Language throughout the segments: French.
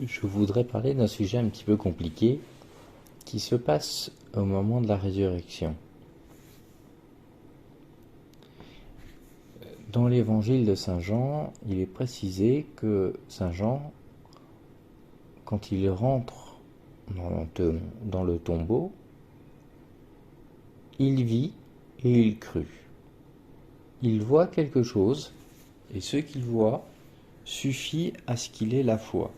Je voudrais parler d'un sujet un petit peu compliqué qui se passe au moment de la résurrection. Dans l'évangile de Saint Jean, il est précisé que Saint Jean, quand il rentre dans le tombeau, il vit et il crut. Il voit quelque chose, et ce qu'il voit suffit à ce qu'il ait la foi.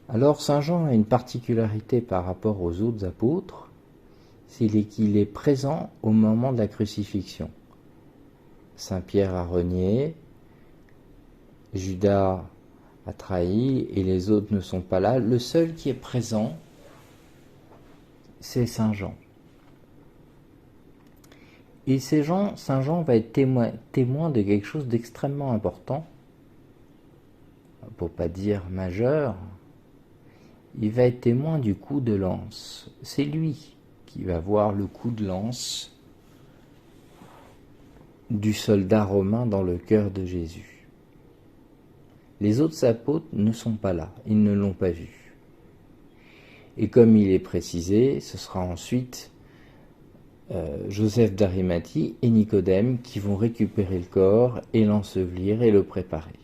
Alors Saint Jean a une particularité par rapport aux autres apôtres, c'est qu'il est présent au moment de la crucifixion. Saint Pierre a renié, Judas a trahi et les autres ne sont pas là. Le seul qui est présent, c'est Saint Jean. Et Saint Jean va être témoin de quelque chose d'extrêmement important, pour pas dire majeur. Il va être témoin du coup de lance. C'est lui qui va voir le coup de lance du soldat romain dans le cœur de Jésus. Les autres apôtres ne sont pas là, ils ne l'ont pas vu. Et comme il est précisé, ce sera ensuite Joseph d'Arimathie et Nicodème qui vont récupérer le corps et l'ensevelir et le préparer.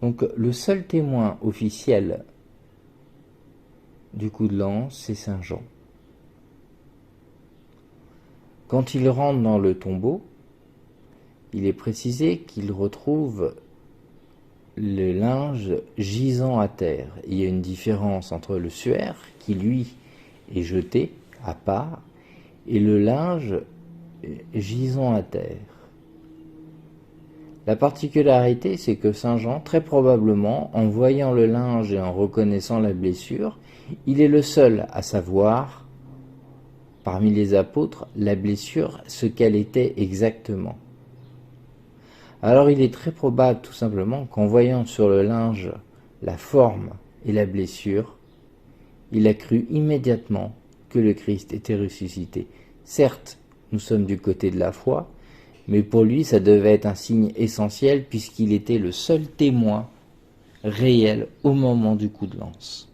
Donc le seul témoin officiel du coup de lance, c'est Saint Jean. Quand il rentre dans le tombeau, il est précisé qu'il retrouve le linge gisant à terre. Il y a une différence entre le suaire, qui lui est jeté à part, et le linge gisant à terre. La particularité, c'est que Saint Jean, très probablement, en voyant le linge et en reconnaissant la blessure, il est le seul à savoir, parmi les apôtres, la blessure, ce qu'elle était exactement. Alors il est très probable, tout simplement, qu'en voyant sur le linge la forme et la blessure, il a cru immédiatement que le Christ était ressuscité. Certes, nous sommes du côté de la foi, mais pour lui, ça devait être un signe essentiel puisqu'il était le seul témoin réel au moment du coup de lance.